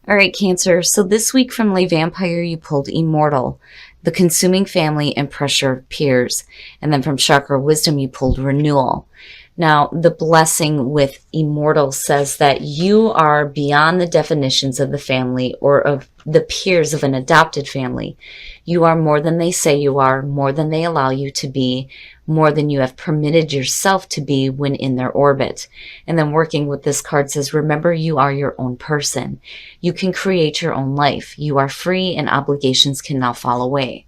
All right, Cancer. So this week from Lay Vampire, you pulled Immortal, the consuming family, and pressure of peers. And then from Chakra Wisdom, you pulled Renewal. Now, the blessing with Immortal says that you are beyond the definitions of the family or of the peers of an adopted family. You are more than they say you are, more than they allow you to be, more than you have permitted yourself to be when in their orbit. And then working with this card says, remember, you are your own person. You can create your own life. You are free and obligations can now fall away.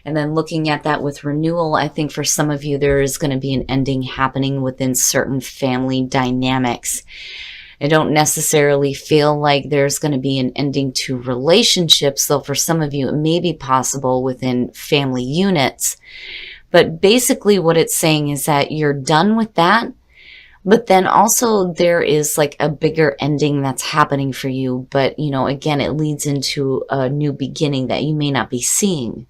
And then looking at that with renewal, I think for some of you, there is going to be an ending happening within certain family dynamics. I don't necessarily feel like there's going to be an ending to relationships, though for some of you, it may be possible within family units. But basically what it's saying is that you're done with that. But then also there is like a bigger ending that's happening for you. But, you know, again, it leads into a new beginning that you may not be seeing.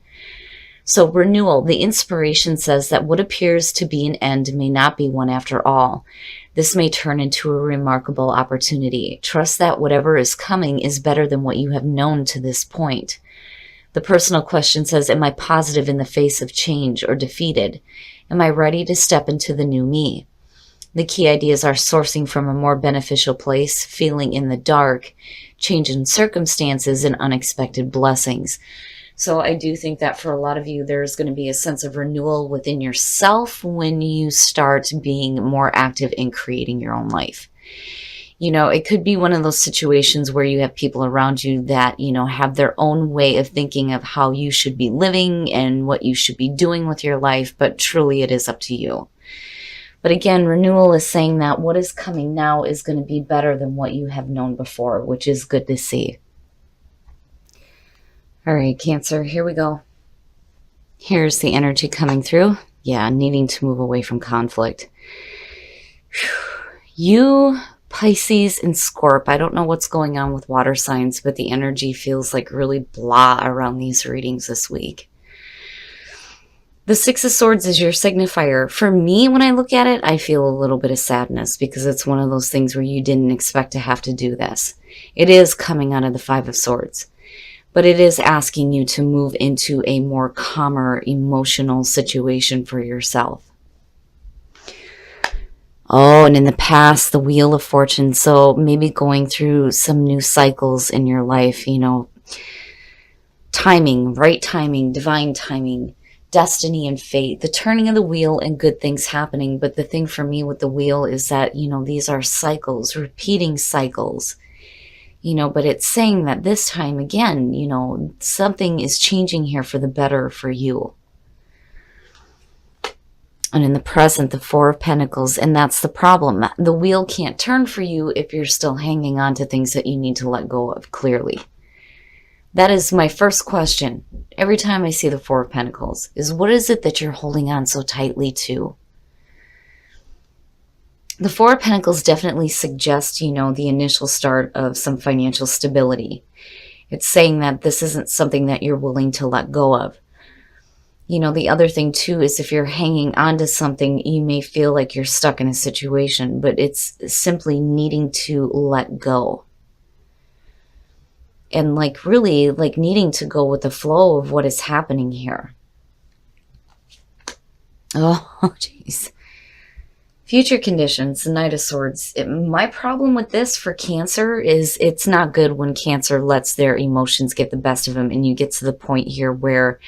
So renewal, the inspiration says that what appears to be an end may not be one after all. This may turn into a remarkable opportunity. Trust that whatever is coming is better than what you have known to this point. The personal question says, am I positive in the face of change or defeated? Am I ready to step into the new me? The key ideas are sourcing from a more beneficial place, feeling in the dark, change in circumstances, and unexpected blessings. So I do think that for a lot of you, there's going to be a sense of renewal within yourself when you start being more active in creating your own life. You know, it could be one of those situations where you have people around you that, you know, have their own way of thinking of how you should be living and what you should be doing with your life, but truly it is up to you. But again, renewal is saying that what is coming now is going to be better than what you have known before, which is good to see. All right, Cancer, here we go. Here's the energy coming through. Yeah, needing to move away from conflict. You, Pisces, and Scorp, I don't know what's going on with water signs, but the energy feels like really blah around these readings this week. The Six of Swords is your signifier. For me, when I look at it, I feel a little bit of sadness because it's one of those things where you didn't expect to have to do this. It is coming out of the Five of Swords. But it is asking you to move into a more calmer emotional situation for yourself. Oh, and in the past, the Wheel of Fortune. So maybe going through some new cycles in your life, you know, timing, right timing, divine timing, destiny and fate, the turning of the wheel and good things happening. But the thing for me with the wheel is that, you know, these are cycles, repeating cycles. You know, but it's saying that this time again, you know, something is changing here for the better for you. And in the present, the Four of Pentacles, and that's the problem. The wheel can't turn for you if you're still hanging on to things that you need to let go of, clearly. That is my first question. Every time I see the Four of Pentacles, is what is it that you're holding on so tightly to? The Four of Pentacles definitely suggests, you know, the initial start of some financial stability. It's saying that this isn't something that you're willing to let go of. You know, the other thing too is if you're hanging on to something, you may feel like you're stuck in a situation, but it's simply needing to let go. And like really like needing to go with the flow of what is happening here. Oh, jeez. Future conditions, the Knight of Swords. My problem with this for Cancer is it's not good when Cancer lets their emotions get the best of them and you get to the point here where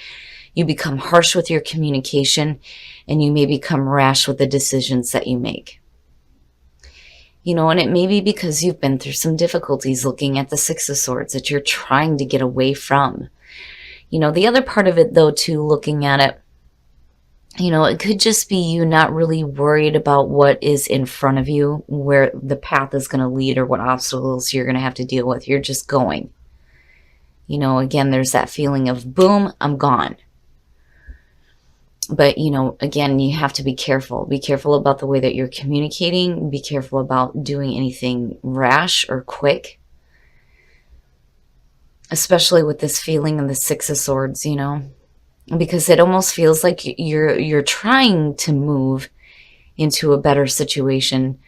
you become harsh with your communication and you may become rash with the decisions that you make. You know, and it may be because you've been through some difficulties looking at the Six of Swords that you're trying to get away from. You know, the other part of it though too, looking at it, you know, it could just be you not really worried about what is in front of you, where the path is going to lead or what obstacles you're going to have to deal with. You're just going. You know, again, there's that feeling of, boom, I'm gone. But, you know, again, you have to be careful. Be careful about the way that you're communicating. Be careful about doing anything rash or quick. Especially with this feeling of the Six of Swords, you know. Because it almost feels like you're trying to move into a better situation,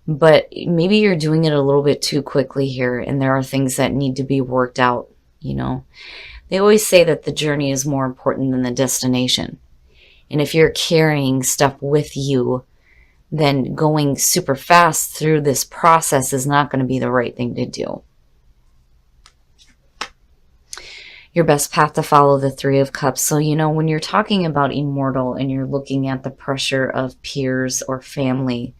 but maybe you're doing it a little bit too quickly here, and there are things that need to be worked out, you know. They always say that the journey is more important than the destination. And if you're carrying stuff with you, then going super fast through this process is not going to be the right thing to do. Your best path to follow, the Three of Cups. So, you know, when you're talking about immortal and you're looking at the pressure of peers or family,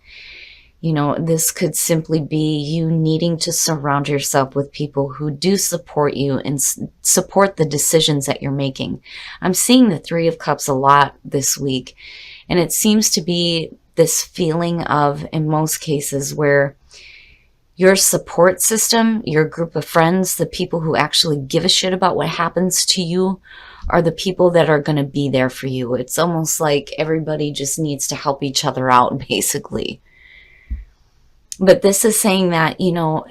you know, this could simply be you needing to surround yourself with people who do support you and support the decisions that you're making. I'm seeing the Three of Cups a lot this week, and it seems to be this feeling of, in most cases, where your support system, your group of friends, the people who actually give a shit about what happens to you, are the people that are going to be there for you. It's almost like everybody just needs to help each other out, basically. But this is saying that, you know,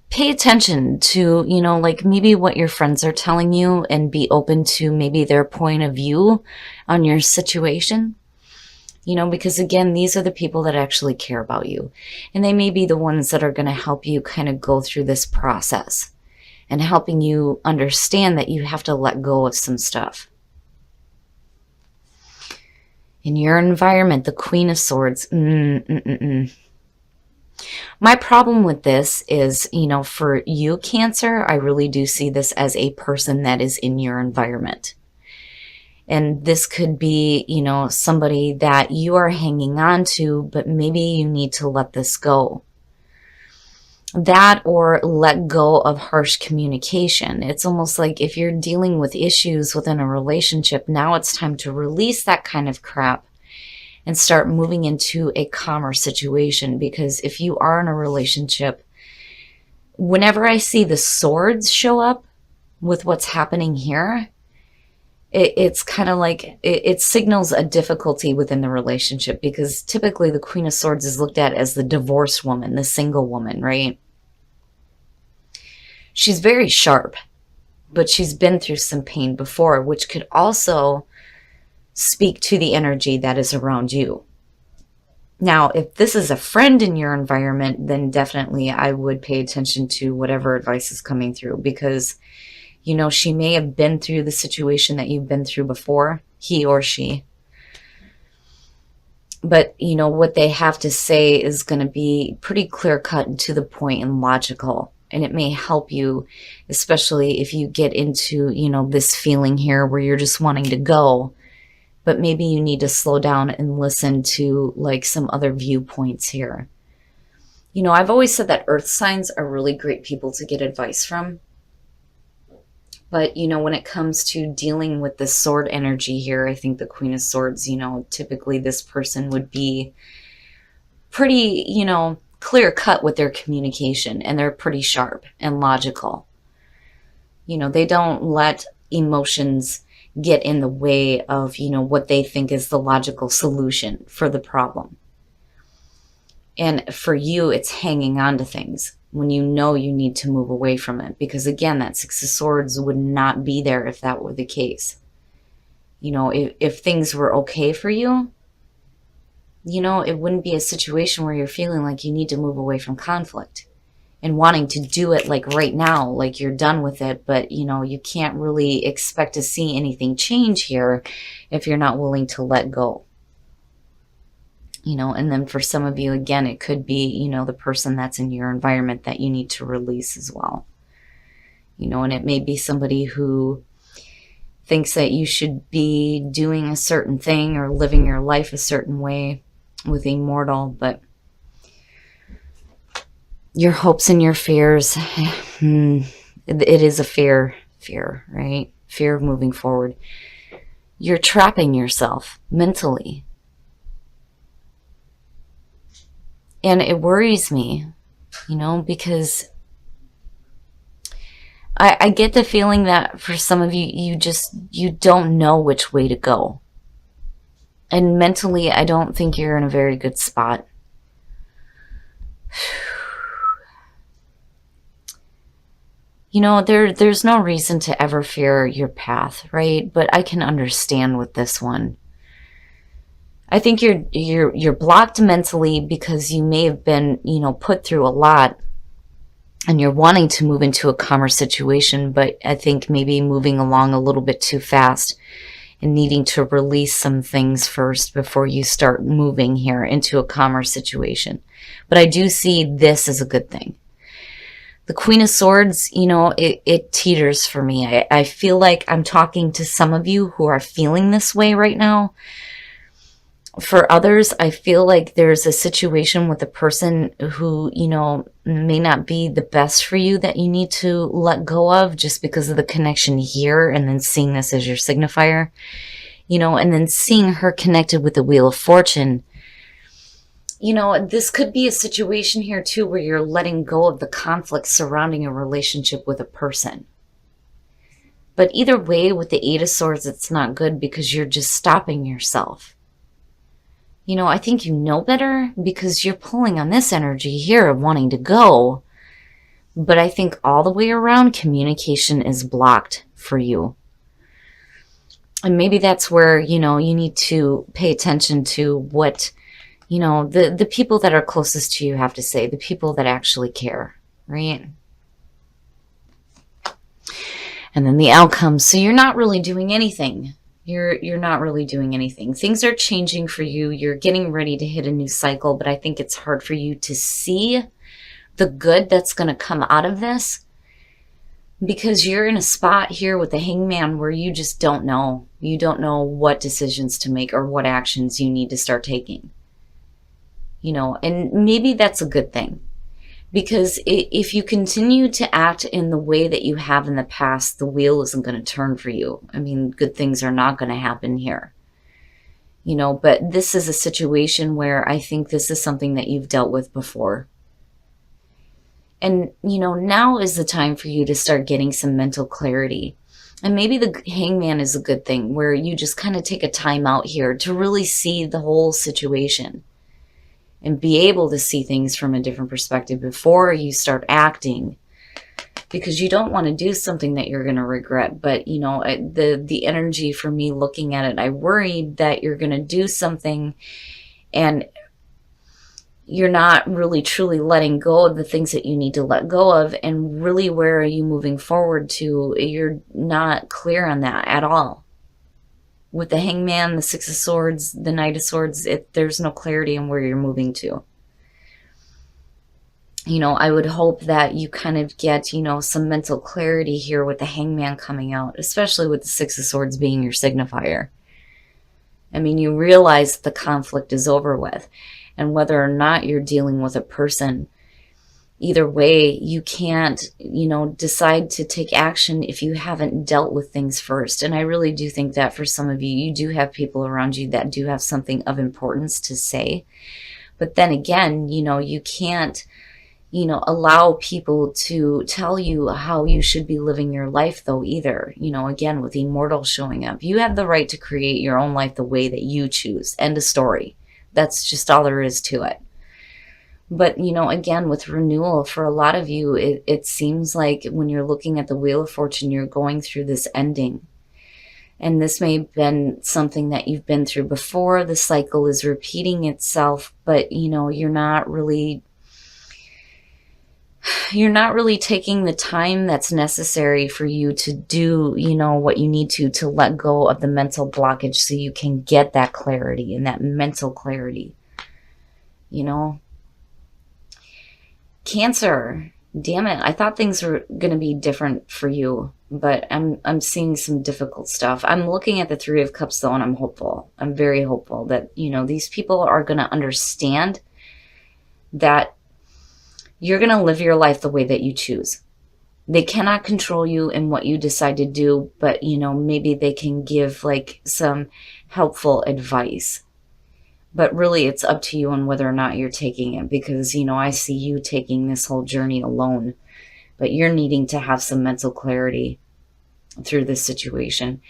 pay attention to, you know, like maybe what your friends are telling you and be open to maybe their point of view on your situation. You know, because again, these are the people that actually care about you. And they may be the ones that are going to help you kind of go through this process and helping you understand that you have to let go of some stuff. In your environment, the Queen of Swords. My problem with this is, you know, for you, Cancer, I really do see this as a person that is in your environment. And this could be, you know, somebody that you are hanging on to, but maybe you need to let this go. That, or let go of harsh communication. It's almost like if you're dealing with issues within a relationship, now it's time to release that kind of crap and start moving into a calmer situation. Because if you are in a relationship, whenever I see the swords show up with what's happening here, it's kind of like it signals a difficulty within the relationship, because typically the Queen of Swords is looked at as the divorced woman, the single woman, right? She's very sharp, but she's been through some pain before, which could also speak to the energy that is around you. Now, if this is a friend in your environment, then definitely I would pay attention to whatever advice is coming through, because you know, she may have been through the situation that you've been through before, he or she. But, you know, what they have to say is going to be pretty clear-cut and to the point and logical. And it may help you, especially if you get into, you know, this feeling here where you're just wanting to go. But maybe you need to slow down and listen to, like, some other viewpoints here. You know, I've always said that earth signs are really great people to get advice from. But, you know, when it comes to dealing with the sword energy here, I think the Queen of Swords, you know, typically this person would be pretty, you know, clear cut with their communication, and they're pretty sharp and logical. You know, they don't let emotions get in the way of, you know, what they think is the logical solution for the problem. And for you, it's hanging on to things when you know you need to move away from it. Because again, that Six of Swords would not be there if that were the case. You know, if things were okay for you, you know, it wouldn't be a situation where you're feeling like you need to move away from conflict and wanting to do it like right now, like you're done with it. But, you know, you can't really expect to see anything change here if you're not willing to let go. You know, and then for some of you, again, it could be, you know, the person that's in your environment that you need to release as well. You know, and it may be somebody who thinks that you should be doing a certain thing or living your life a certain way with immortal, but your hopes and your fears, it is a fear, right? Fear of moving forward. You're trapping yourself mentally. And it worries me, you know, because I get the feeling that for some of you, you don't know which way to go. And mentally, I don't think you're in a very good spot. You know, there's no reason to ever fear your path, right? But I can understand with this one. I think you're blocked mentally because you may have been, put through a lot, and you're wanting to move into a calmer situation, but I think maybe moving along a little bit too fast and needing to release some things first before you start moving here into a calmer situation. But I do see this as a good thing. The Queen of Swords, it teeters for me. I feel like I'm talking to some of you who are feeling this way right now. For others, I feel like there's a situation with a person who, may not be the best for you that you need to let go of just because of the connection here, and then seeing this as your signifier, and then seeing her connected with the Wheel of Fortune. This could be a situation here too where you're letting go of the conflict surrounding a relationship with a person. But either way, with the Eight of Swords, it's not good because you're just stopping yourself. I think you know better because you're pulling on this energy here of wanting to go. But I think all the way around, communication is blocked for you. And maybe that's where, you need to pay attention to what, the people that are closest to you have to say, the people that actually care, right? And then the outcome. So you're not really doing anything. You're not really doing anything. Things are changing for you. You're getting ready to hit a new cycle, but I think it's hard for you to see the good that's going to come out of this because you're in a spot here with the Hangman where you just don't know. You don't know what decisions to make or what actions you need to start taking. And maybe that's a good thing. Because if you continue to act in the way that you have in the past, the wheel isn't going to turn for you. I mean, good things are not going to happen here. But this is a situation where I think this is something that you've dealt with before. And, now is the time for you to start getting some mental clarity. And maybe the Hangman is a good thing where you just kind of take a time out here to really see the whole situation. And be able to see things from a different perspective before you start acting. Because you don't want to do something that you're going to regret. But, the energy for me looking at it, I worried that you're going to do something and you're not really truly letting go of the things that you need to let go of. And really, where are you moving forward to? You're not clear on that at all. With the Hangman, the Six of Swords, the Knight of Swords, there's no clarity in where you're moving to. I would hope that you kind of get, some mental clarity here with the Hangman coming out, especially with the Six of Swords being your signifier. I mean, you realize the conflict is over with. And whether or not you're dealing with a person, either way, you can't, decide to take action if you haven't dealt with things first. And I really do think that for some of you, you do have people around you that do have something of importance to say. But then again, you can't, allow people to tell you how you should be living your life though either. Again, with Immortal showing up, you have the right to create your own life the way that you choose. End of story. That's just all there is to it. But, again, with renewal, for a lot of you, it seems like when you're looking at the Wheel of Fortune, you're going through this ending. And this may have been something that you've been through before. The cycle is repeating itself, but, you're not really taking the time that's necessary for you to do, what you need to let go of the mental blockage so you can get that clarity and that mental clarity, Cancer, damn it. I thought things were going to be different for you, but I'm seeing some difficult stuff. I'm looking at the Three of Cups though, and I'm hopeful. I'm very hopeful that, these people are going to understand that you're going to live your life the way that you choose. They cannot control you in what you decide to do, but, maybe they can give some helpful advice. But really, it's up to you on whether or not you're taking it because, I see you taking this whole journey alone. But you're needing to have some mental clarity through this situation.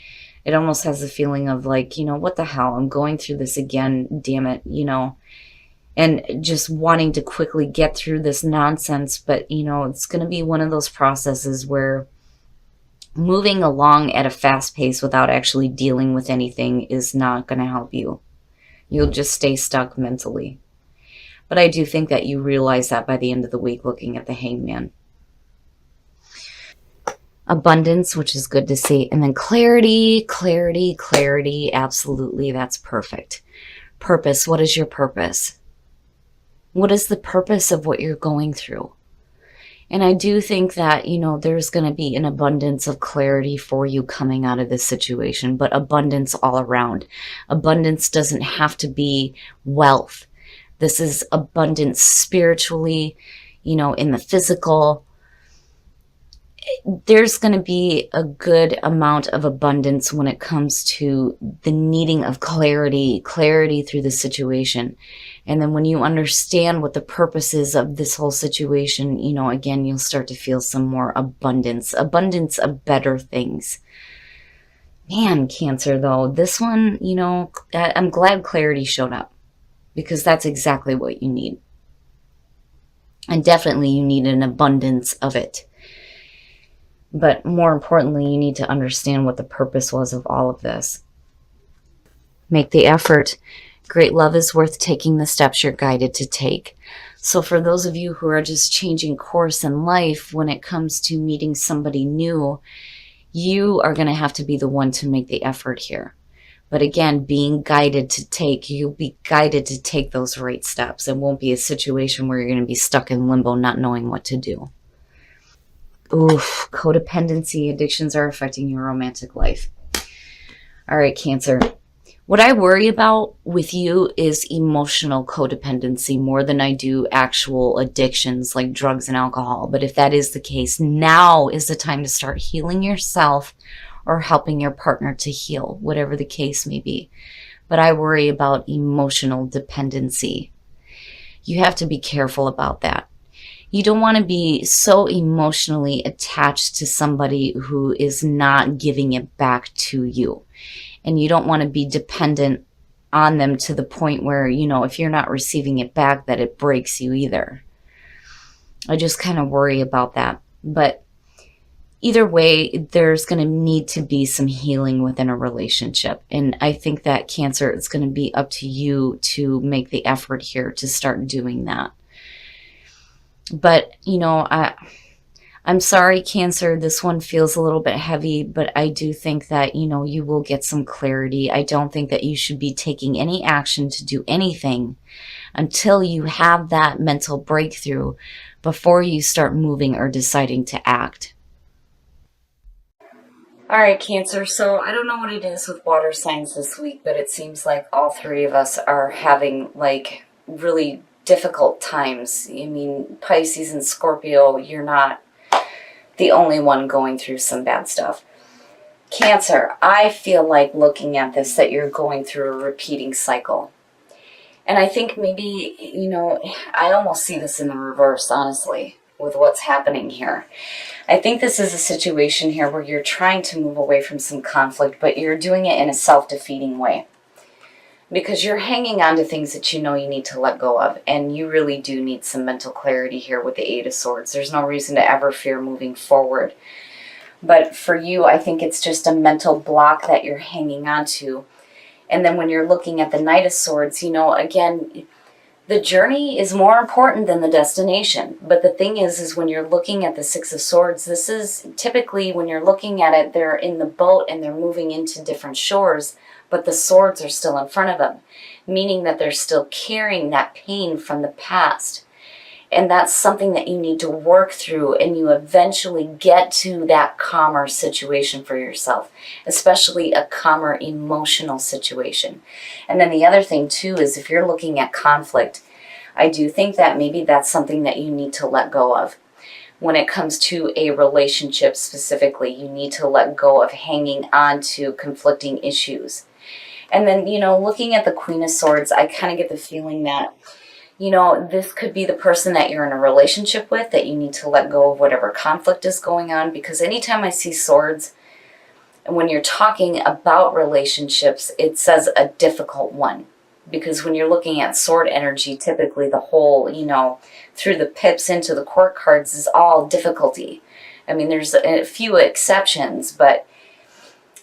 It almost has a feeling of what the hell? I'm going through this again, damn it, and just wanting to quickly get through this nonsense. But, it's going to be one of those processes where moving along at a fast pace without actually dealing with anything is not going to help you. You'll just stay stuck mentally. But I do think that you realize that by the end of the week looking at the Hangman. Abundance, which is good to see. And then clarity, clarity, clarity. Absolutely, that's perfect. Purpose. What is your purpose? What is the purpose of what you're going through? And I do think that, there's going to be an abundance of clarity for you coming out of this situation, but abundance all around. Abundance doesn't have to be wealth. This is abundance spiritually, in the physical. There's going to be a good amount of abundance when it comes to the needing of clarity through the situation. And then when you understand what the purpose is of this whole situation, again, you'll start to feel some more abundance of better things. Man, Cancer, though, this one, I'm glad clarity showed up, because that's exactly what you need. And definitely you need an abundance of it. But more importantly, you need to understand what the purpose was of all of this. Make the effort. Great love is worth taking the steps you're guided to take. So for those of you who are just changing course in life when it comes to meeting somebody new, you are going to have to be the one to make the effort here. But again, you'll be guided to take those right steps. It won't be a situation where you're going to be stuck in limbo not knowing what to do. Oof, codependency, addictions are affecting your romantic life. All right, Cancer. What I worry about with you is emotional codependency more than I do actual addictions like drugs and alcohol. But if that is the case, now is the time to start healing yourself or helping your partner to heal, whatever the case may be. But I worry about emotional dependency. You have to be careful about that. You don't want to be so emotionally attached to somebody who is not giving it back to you. And you don't want to be dependent on them to the point where, if you're not receiving it back, that it breaks you either. I just kind of worry about that. But either way, there's going to need to be some healing within a relationship. And I think that, Cancer, it's going to be up to you to make the effort here to start doing that. But, I'm sorry, Cancer, this one feels a little bit heavy, but I do think that, you will get some clarity. I don't think that you should be taking any action to do anything until you have that mental breakthrough before you start moving or deciding to act. All right, Cancer, so I don't know what it is with water signs this week, but it seems like all three of us are having, really difficult times. I mean, Pisces and Scorpio, you're not the only one going through some bad stuff. Cancer, I feel like looking at this that you're going through a repeating cycle. And I think maybe, I almost see this in the reverse, honestly, with what's happening here. I think this is a situation here where you're trying to move away from some conflict, but you're doing it in a self-defeating way. Because you're hanging on to things that you need to let go of. And you really do need some mental clarity here with the Eight of Swords. There's no reason to ever fear moving forward. But for you, I think it's just a mental block that you're hanging on to. And then when you're looking at the Knight of Swords, again, the journey is more important than the destination. But the thing is when you're looking at the Six of Swords, this is typically when you're looking at it, they're in the boat and they're moving into different shores, but the swords are still in front of them, meaning that they're still carrying that pain from the past. And that's something that you need to work through, and you eventually get to that calmer situation for yourself, especially a calmer emotional situation. And then the other thing too is if you're looking at conflict, I do think that maybe that's something that you need to let go of. When it comes to a relationship specifically, you need to let go of hanging on to conflicting issues. And then, looking at the Queen of Swords, I kind of get the feeling that, this could be the person that you're in a relationship with, that you need to let go of whatever conflict is going on. Because anytime I see swords, and when you're talking about relationships, it says a difficult one. Because when you're looking at sword energy, typically the whole, through the pips into the court cards is all difficulty. I mean, there's a few exceptions, but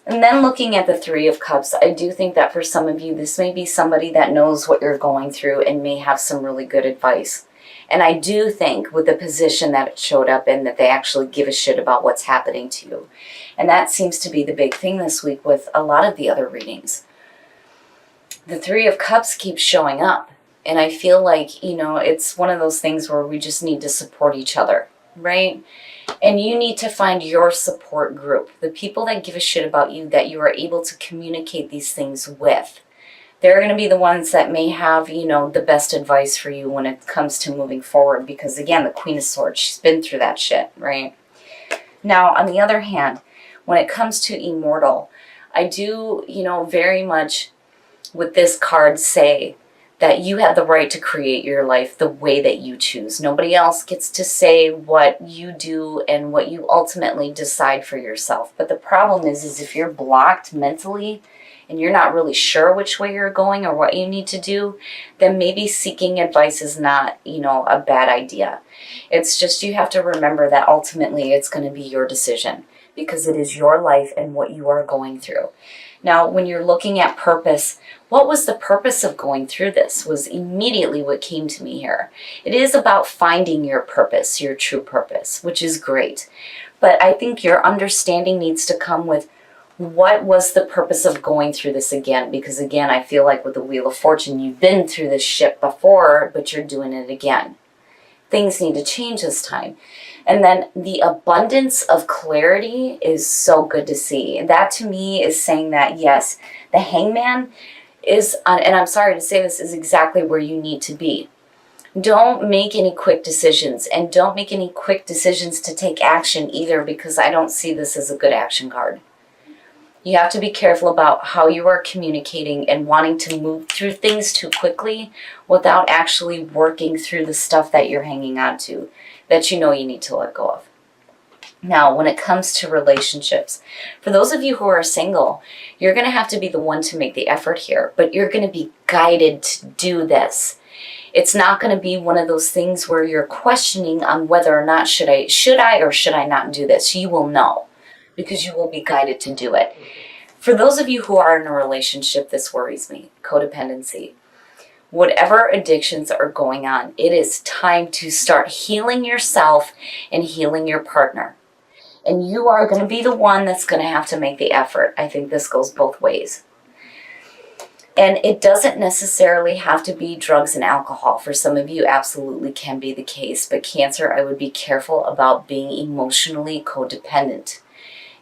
And then looking at the Three of Cups, I do think that for some of you, this may be somebody that knows what you're going through and may have some really good advice. And I do think with the position that it showed up in, that they actually give a shit about what's happening to you. And that seems to be the big thing this week with a lot of the other readings. The Three of Cups keeps showing up. And I feel like, it's one of those things where we just need to support each other, right? And you need to find your support group, the people that give a shit about you, that you are able to communicate these things with. They're going to be the ones that may have, the best advice for you when it comes to moving forward. Because again, the Queen of Swords, she's been through that shit, right? Now, on the other hand, when it comes to Immortal, I do, very much with this card say that you have the right to create your life the way that you choose. Nobody else gets to say what you do and what you ultimately decide for yourself. But the problem is if you're blocked mentally and you're not really sure which way you're going or what you need to do, then maybe seeking advice is not, a bad idea. It's just you have to remember that ultimately it's going to be your decision because it is your life and what you are going through. Now, when you're looking at purpose, what was the purpose of going through this was immediately what came to me here. It is about finding your purpose, your true purpose, which is great. But I think your understanding needs to come with what was the purpose of going through this again? Because again, I feel like with the Wheel of Fortune, you've been through this shit before, but you're doing it again. Things need to change this time. And then the abundance of clarity is so good to see. That to me is saying that, yes, the Hangman is, and I'm sorry to say this, is exactly where you need to be. Don't make any quick decisions, and don't make any quick decisions to take action either, because I don't see this as a good action card. You have to be careful about how you are communicating and wanting to move through things too quickly without actually working through the stuff that you're hanging on to, that you need to let go of. Now, when it comes to relationships, for those of you who are single, you're going to have to be the one to make the effort here, but you're going to be guided to do this. It's not going to be one of those things where you're questioning on whether or not should I or should I not do this. You will know, because you will be guided to do it. For those of you who are in a relationship, this worries me, codependency. Whatever addictions are going on, it is time to start healing yourself and healing your partner. And you are going to be the one that's going to have to make the effort. I think this goes both ways. And it doesn't necessarily have to be drugs and alcohol. For some of you, absolutely can be the case. But Cancer, I would be careful about being emotionally codependent.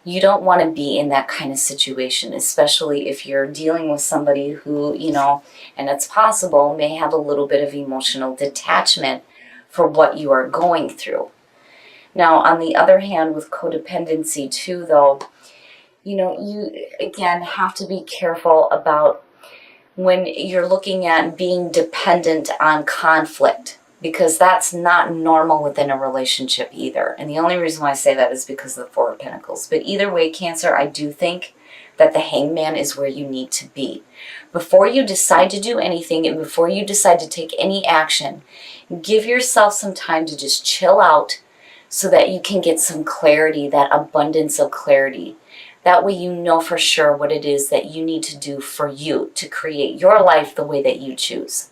You don't want to be in that kind of situation, especially if you're dealing with somebody who, and it's possible, may have a little bit of emotional detachment for what you are going through. Now, on the other hand, with codependency too, though, you, again, have to be careful about when you're looking at being dependent on conflict, because that's not normal within a relationship either. And the only reason why I say that is because of the Four of Pentacles. But either way, Cancer, I do think that the Hangman is where you need to be. Before you decide to do anything and before you decide to take any action, give yourself some time to just chill out so that you can get some clarity, that abundance of clarity. That way you know for sure what it is that you need to do for you to create your life the way that you choose.